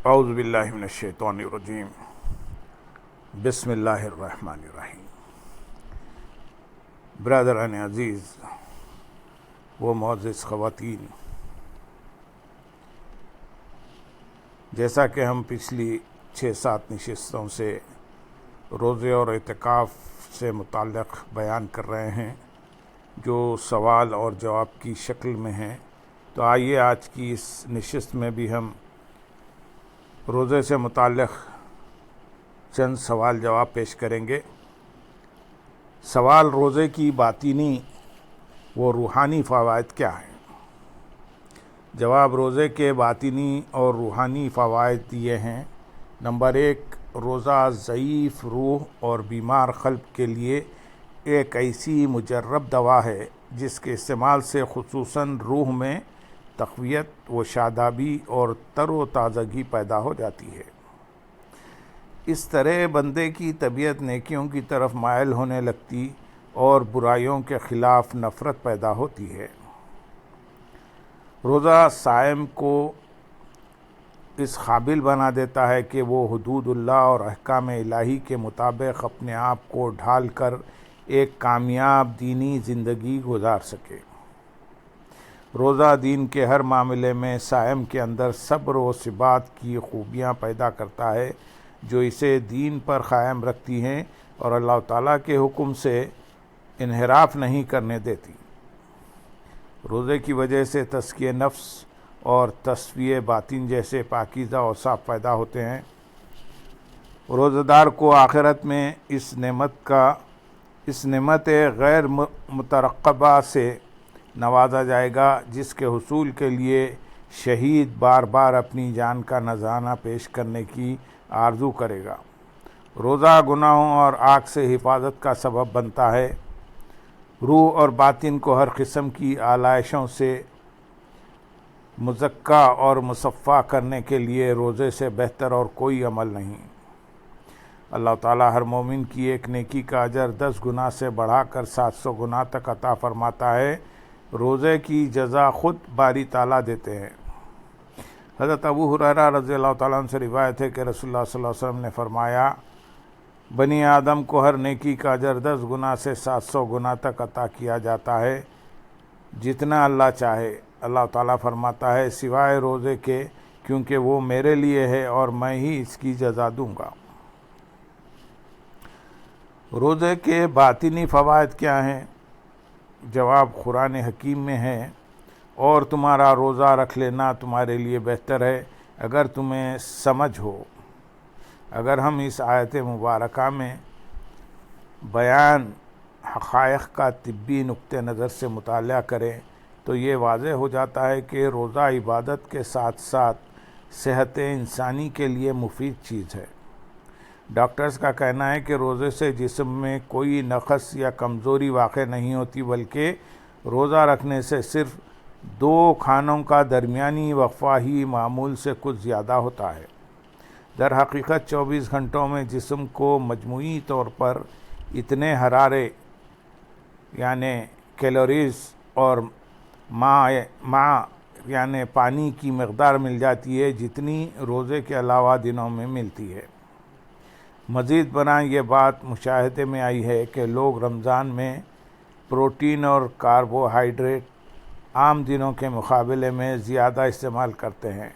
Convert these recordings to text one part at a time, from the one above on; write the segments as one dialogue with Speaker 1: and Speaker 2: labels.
Speaker 1: اعوذ باللہ من الشیطان الرجیم بسم اللہ الرحمن الرحیم۔ برادران عزیز و معزز خواتین، جیسا کہ ہم پچھلی 6-7 نشستوں سے روزے اور اعتکاف سے متعلق بیان کر رہے ہیں جو سوال اور جواب کی شکل میں ہیں، تو آئیے آج کی اس نشست میں بھی ہم روزے سے متعلق چند سوال جواب پیش کریں گے۔ سوال: روزے کی باطنی و روحانی فوائد کیا ہیں؟ جواب: روزے کے باطنی اور روحانی فوائد یہ ہیں۔ نمبر 1، روزہ ضعیف روح اور بیمار قلب کے لیے ایک ایسی مجرب دوا ہے جس کے استعمال سے خصوصاً روح میں تقویت و شادابی اور تر و تازگی پیدا ہو جاتی ہے۔ اس طرح بندے کی طبیعت نیکیوں کی طرف مائل ہونے لگتی اور برائیوں کے خلاف نفرت پیدا ہوتی ہے۔ روزہ صائم کو اس قابل بنا دیتا ہے کہ وہ حدود اللہ اور احکام الہی کے مطابق اپنے آپ کو ڈھال کر ایک کامیاب دینی زندگی گزار سکے۔ روزہ دین کے ہر معاملے میں صائم کے اندر صبر و ثبات کی خوبیاں پیدا کرتا ہے جو اسے دین پر قائم رکھتی ہیں اور اللہ تعالیٰ کے حکم سے انحراف نہیں کرنے دیتی۔ روزے کی وجہ سے تزکیہ نفس اور تصفیہ باطن جیسے پاکیزہ اوصاف پیدا ہوتے ہیں۔ روزہ دار کو آخرت میں اس نعمت غیر مترقبہ سے نوازا جائے گا جس کے حصول کے لیے شہید بار بار اپنی جان کا نذرانہ پیش کرنے کی آرزو کرے گا۔ روزہ گناہوں اور آگ سے حفاظت کا سبب بنتا ہے۔ روح اور باطن کو ہر قسم کی آلائشوں سے مزکّی اور مصفّی کرنے کے لیے روزے سے بہتر اور کوئی عمل نہیں۔ اللہ تعالیٰ ہر مومن کی ایک نیکی کا اجر 10 گنا سے بڑھا کر 700 گنا تک عطا فرماتا ہے۔ روزے کی جزا خود باری تعالیٰ دیتے ہیں۔ حضرت ابو ہریرہ رضی اللہ تعالیٰ عنہ سے روایت ہے کہ رسول اللہ صلی اللہ علیہ وسلم نے فرمایا، بنی آدم کو ہر نیکی کا اجر 10 گنا سے 700 گنا تک عطا کیا جاتا ہے، جتنا اللہ چاہے۔ اللہ تعالیٰ فرماتا ہے سوائے روزے کے، کیونکہ وہ میرے لیے ہے اور میں ہی اس کی جزا دوں گا۔ روزے کے باطنی فوائد کیا ہیں؟ جواب قرآن حکیم میں ہے، اور تمہارا روزہ رکھ لینا تمہارے لیے بہتر ہے اگر تمہیں سمجھ ہو۔ اگر ہم اس آیت مبارکہ میں بیان حقائق کا طبی نقطہ نظر سے مطالعہ کریں تو یہ واضح ہو جاتا ہے کہ روزہ عبادت کے ساتھ ساتھ صحت انسانی کے لیے مفید چیز ہے۔ ڈاکٹرز کا کہنا ہے کہ روزے سے جسم میں کوئی نقص یا کمزوری واقع نہیں ہوتی، بلکہ روزہ رکھنے سے صرف 2 کھانوں کا درمیانی وقفہ ہی معمول سے کچھ زیادہ ہوتا ہے۔ در حقیقت 24 گھنٹوں میں جسم کو مجموعی طور پر اتنے حرارے یعنی کیلوریز اور ماء یعنی پانی کی مقدار مل جاتی ہے جتنی روزے کے علاوہ دنوں میں ملتی ہے۔ مزید برآں یہ بات مشاہدے میں آئی ہے کہ لوگ رمضان میں پروٹین اور کاربوہائیڈریٹ عام دنوں کے مقابلے میں زیادہ استعمال کرتے ہیں۔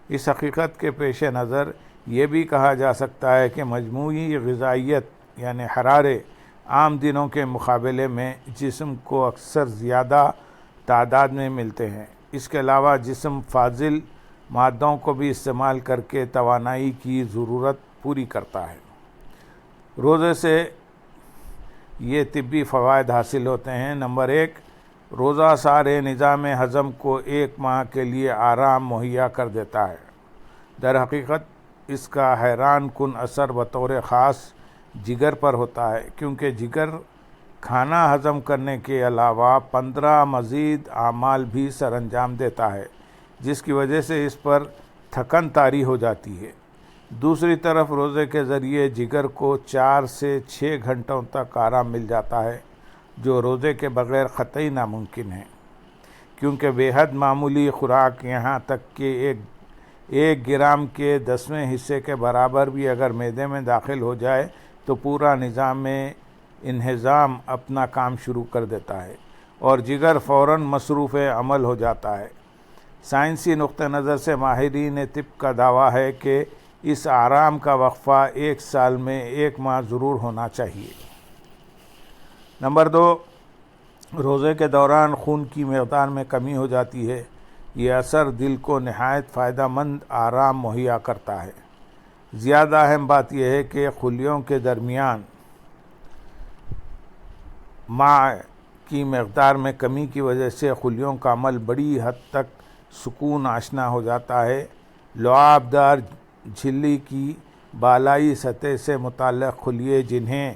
Speaker 1: اس حقیقت کے پیش نظر یہ بھی کہا جا سکتا ہے کہ مجموعی غذائیت یعنی حرارے عام دنوں کے مقابلے میں جسم کو اکثر زیادہ تعداد میں ملتے ہیں۔ اس کے علاوہ جسم فاضل مادوں کو بھی استعمال کر کے توانائی کی ضرورت پوری کرتا ہے۔ روزے سے یہ طبی فوائد حاصل ہوتے ہیں۔ نمبر 1، روزہ سارے نظام ہضم کو 1 ماہ کے لیے آرام مہیا کر دیتا ہے۔ در حقیقت اس کا حیران کن اثر بطور خاص جگر پر ہوتا ہے، کیونکہ جگر کھانا ہضم کرنے کے علاوہ 15 مزید اعمال بھی سر انجام دیتا ہے، جس کی وجہ سے اس پر تھکن طاری ہو جاتی ہے۔ دوسری طرف روزے کے ذریعے جگر کو 4 سے 6 گھنٹوں تک آرام مل جاتا ہے، جو روزے کے بغیر قطعی ناممکن ہے، کیونکہ بے حد معمولی خوراک یہاں تک کہ ایک 1 گرام کے 10ویں حصے کے برابر بھی اگر معدے میں داخل ہو جائے تو پورا نظام انہضام اپنا کام شروع کر دیتا ہے اور جگر فوراً مصروف عمل ہو جاتا ہے۔ سائنسی نقطہ نظر سے ماہرین طب کا دعویٰ ہے کہ اس آرام کا وقفہ 1 سال میں 1 ماہ ضرور ہونا چاہیے۔ نمبر 2، روزے کے دوران خون کی مقدار میں کمی ہو جاتی ہے۔ یہ اثر دل کو نہایت فائدہ مند آرام مہیا کرتا ہے۔ زیادہ اہم بات یہ ہے کہ خلیوں کے درمیان ماء کی مقدار میں کمی کی وجہ سے خلیوں کا عمل بڑی حد تک سکون آشنا ہو جاتا ہے۔ لعاب دار جھلی کی بالائی سطح سے متعلق خلیے جنہیں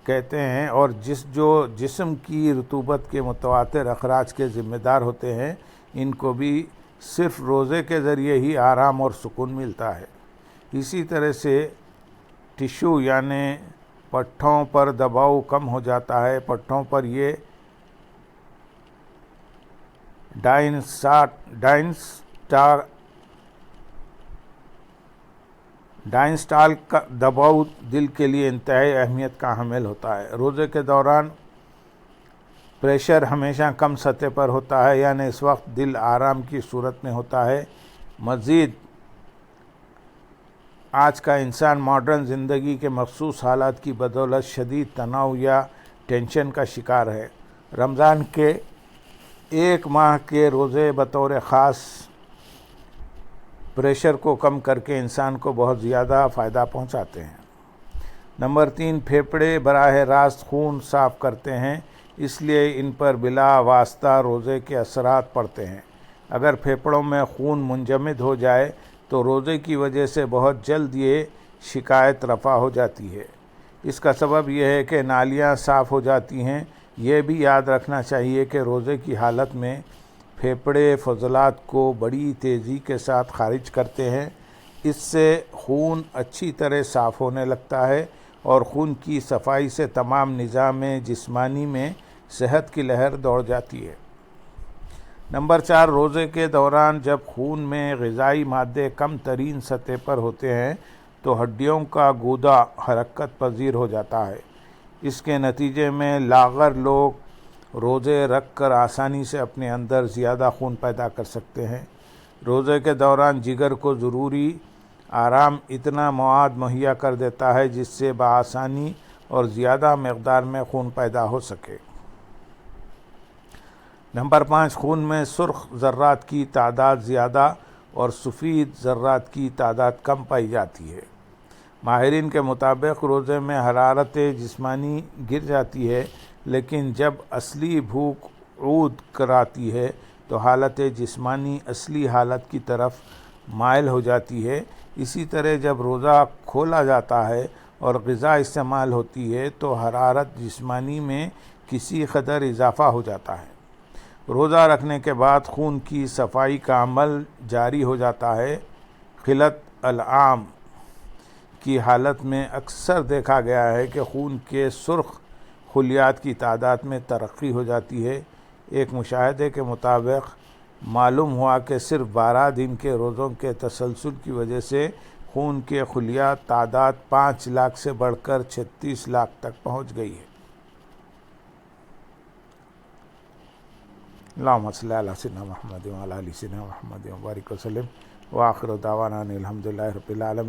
Speaker 1: کہتے ہیں اور جو جسم کی رطوبت کے متواتر اخراج کے ذمہ دار ہوتے ہیں، ان کو بھی صرف روزے کے ذریعے ہی آرام اور سکون ملتا ہے۔ اسی طرح سے ٹشو یعنی پٹھوں پر دباؤ کم ہو جاتا ہے۔ پٹھوں پر یہ ڈائنسٹال کا دباؤ دل کے لیے انتہائی اہمیت کا حامل ہوتا ہے۔ روزے کے دوران پریشر ہمیشہ کم سطح پر ہوتا ہے، یعنی اس وقت دل آرام کی صورت میں ہوتا ہے۔ مزید آج کا انسان ماڈرن زندگی کے مخصوص حالات کی بدولت شدید تناؤ یا ٹینشن کا شکار ہے۔ رمضان کے 1 ماہ کے روزے بطور خاص پریشر کو کم کر کے انسان کو بہت زیادہ فائدہ پہنچاتے ہیں۔ نمبر 3، پھیپھڑے براہ راست خون صاف کرتے ہیں، اس لیے ان پر بلا واسطہ روزے کے اثرات پڑتے ہیں۔ اگر پھیپھڑوں میں خون منجمد ہو جائے تو روزے کی وجہ سے بہت جلد یہ شکایت رفع ہو جاتی ہے۔ اس کا سبب یہ ہے کہ نالیاں صاف ہو جاتی ہیں۔ یہ بھی یاد رکھنا چاہیے کہ روزے کی حالت میں پھیپھڑے فضلات کو بڑی تیزی کے ساتھ خارج کرتے ہیں۔ اس سے خون اچھی طرح صاف ہونے لگتا ہے اور خون کی صفائی سے تمام نظام جسمانی میں صحت کی لہر دوڑ جاتی ہے۔ نمبر 4، روزے کے دوران جب خون میں غذائی مادے کم ترین سطح پر ہوتے ہیں تو ہڈیوں کا گودا حرکت پذیر ہو جاتا ہے۔ اس کے نتیجے میں لاغر لوگ روزے رکھ کر آسانی سے اپنے اندر زیادہ خون پیدا کر سکتے ہیں۔ روزے کے دوران جگر کو ضروری آرام اتنا مواد مہیا کر دیتا ہے جس سے بآسانی اور زیادہ مقدار میں خون پیدا ہو سکے۔ نمبر 5، خون میں سرخ ذرات کی تعداد زیادہ اور سفید ذرات کی تعداد کم پائی جاتی ہے۔ ماہرین کے مطابق روزے میں حرارت جسمانی گر جاتی ہے، لیکن جب اصلی بھوک عود کراتی ہے تو حالت جسمانی اصلی حالت کی طرف مائل ہو جاتی ہے۔ اسی طرح جب روزہ کھولا جاتا ہے اور غذا استعمال ہوتی ہے تو حرارت جسمانی میں کسی قدر اضافہ ہو جاتا ہے۔ روزہ رکھنے کے بعد خون کی صفائی کا عمل جاری ہو جاتا ہے۔ قلت العام کی حالت میں اکثر دیکھا گیا ہے کہ خون کے سرخ خلیات کی تعداد میں ترقی ہو جاتی ہے۔ ایک مشاہدے کے مطابق معلوم ہوا کہ صرف 12 دن کے روزوں کے تسلسل کی وجہ سے خون کے خلیات تعداد 5 لاکھ سے بڑھ کر 36 لاکھ تک پہنچ گئی ہے۔ اللہم صلی علی سیدنا محمد وعلی آل سیدنا محمد وبارک وسلم وآخر دعوانا ان الحمد للہ رب العالمین۔